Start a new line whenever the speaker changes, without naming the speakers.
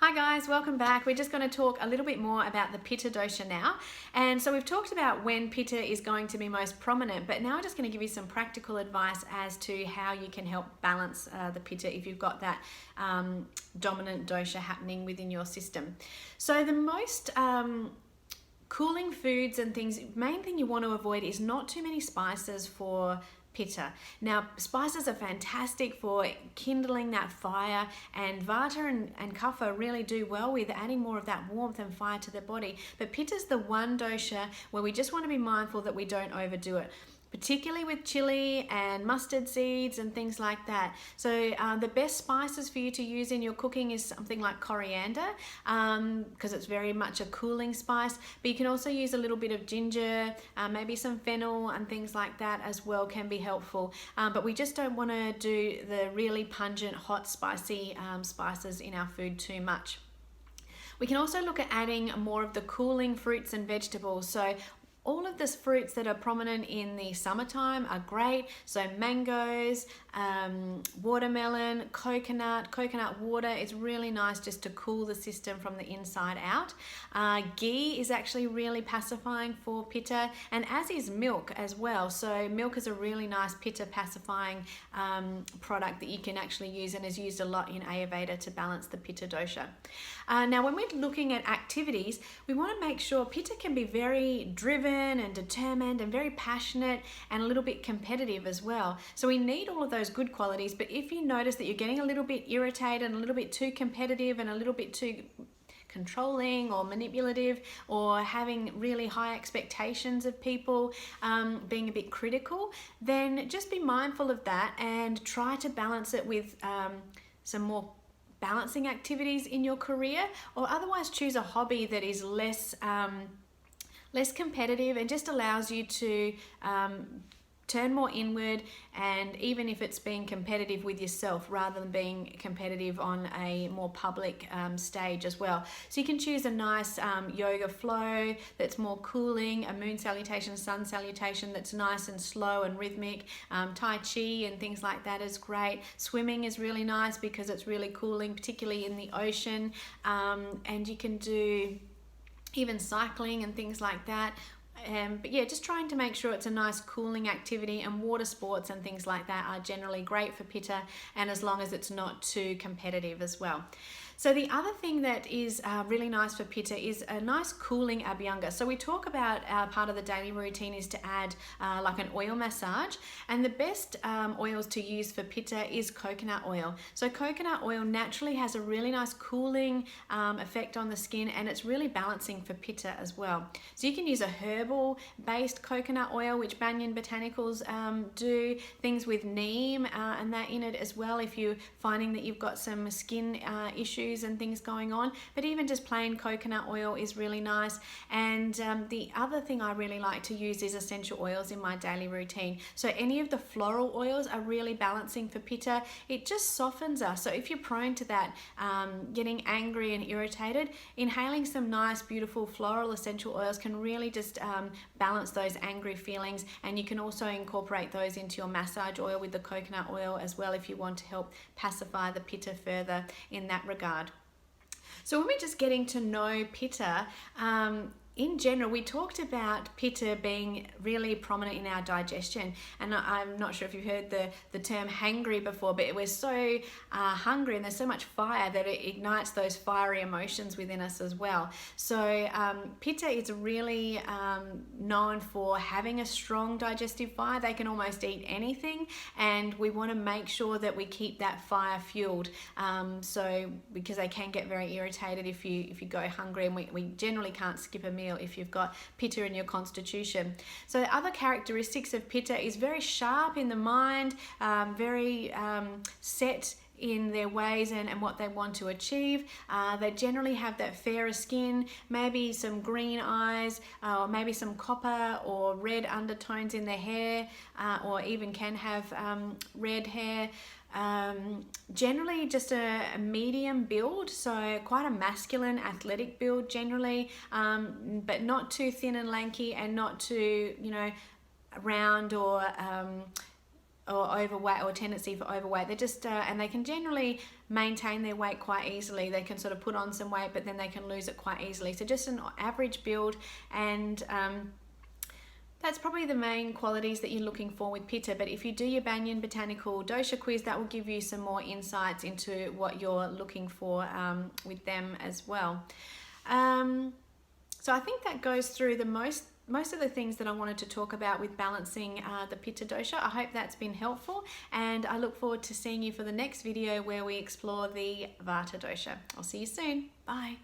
Hi guys, welcome back. We're just going to talk a little bit more about the Pitta dosha now. And so we've talked about when Pitta is going to be most prominent, but now I'm just going to give you some practical advice as to how you can help balance the Pitta if you've got that dominant dosha happening within your system. So the most cooling foods and things, main thing you want to avoid is not too many spices for Pitta. Now, spices are fantastic for kindling that fire, and Vata and Kapha really do well with adding more of that warmth and fire to the body. But Pitta is the one dosha where we just want to be mindful that we don't overdo it, particularly with chili and mustard seeds and things like that. So the best spices for you to use in your cooking is something like coriander, because it's very much a cooling spice, but you can also use a little bit of ginger, maybe some fennel and things like that as well can be helpful. But we just don't want to do the really pungent, hot, spicy spices in our food too much. We can also look at adding more of the cooling fruits and vegetables. So all of the fruits that are prominent in the summertime are great. So mangoes, watermelon, coconut water is really nice just to cool the system from the inside out. Ghee is actually really pacifying for Pitta, and as is milk as well. So milk is a really nice Pitta pacifying product that you can actually use and is used a lot in Ayurveda to balance the Pitta dosha. Now when we're looking at activities, we want to make sure Pitta can be very driven and determined and very passionate and a little bit competitive as well. So we need all of those good qualities, but if you notice that you're getting a little bit irritated and a little bit too competitive and a little bit too controlling or manipulative, or having really high expectations of people, being a bit critical, then just be mindful of that and try to balance it with some more balancing activities in your career, or otherwise choose a hobby that is less competitive and just allows you to turn more inward, and even if it's being competitive with yourself rather than being competitive on a more public stage as well. So you can choose a nice yoga flow that's more cooling, a moon salutation, sun salutation that's nice and slow and rhythmic. Tai Chi and things like that is great. Swimming is really nice because it's really cooling, particularly in the ocean. And you can do even cycling and things like that. But yeah, just trying to make sure it's a nice cooling activity, and water sports and things like that are generally great for Pitta, and as long as it's not too competitive as well. So the other thing that is really nice for Pitta is a nice cooling abhyanga. So we talk about part of the daily routine is to add like an oil massage, and the best oils to use for Pitta is coconut oil. So coconut oil naturally has a really nice cooling effect on the skin, and it's really balancing for Pitta as well. So you can use a herbal based coconut oil, which Banyan Botanicals do, things with neem and that in it as well, if you're finding that you've got some skin issues and things going on. But even just plain coconut oil is really nice. And the other thing I really like to use is essential oils in my daily routine. So any of the floral oils are really balancing for Pitta. It just softens us. So if you're prone to that, getting angry and irritated, inhaling some nice beautiful floral essential oils can really just balance those angry feelings. And you can also incorporate those into your massage oil with the coconut oil as well, if you want to help pacify the Pitta further in that regard. So when we're just getting to know Pitta, in general, we talked about Pitta being really prominent in our digestion, and I'm not sure if you've heard the term hangry before, but we're so hungry and there's so much fire that it ignites those fiery emotions within us as well. So Pitta is really known for having a strong digestive fire. They can almost eat anything, and we want to make sure that we keep that fire fueled. So because they can get very irritated if you go hungry, and we generally can't skip a meal if you've got Pitta in your constitution. So other characteristics of Pitta is very sharp in the mind, very set in their ways and what they want to achieve. They generally have that fairer skin, maybe some green eyes, or maybe some copper or red undertones in their hair, or even can have red hair. Generally just a medium build, so quite a masculine athletic build generally, but not too thin and lanky, and not too round or or overweight or tendency for overweight. They're just and they can generally maintain their weight quite easily. They can sort of put on some weight, but then they can lose it quite easily. So just an average build, and that's probably the main qualities that you're looking for with Pitta. But if you do your Banyan Botanical dosha quiz, that will give you some more insights into what you're looking for with them as well. So I think that goes through the most of the things that I wanted to talk about with balancing the Pitta dosha. I hope that's been helpful, and I look forward to seeing you for the next video where we explore the Vata dosha. I'll see you soon. Bye.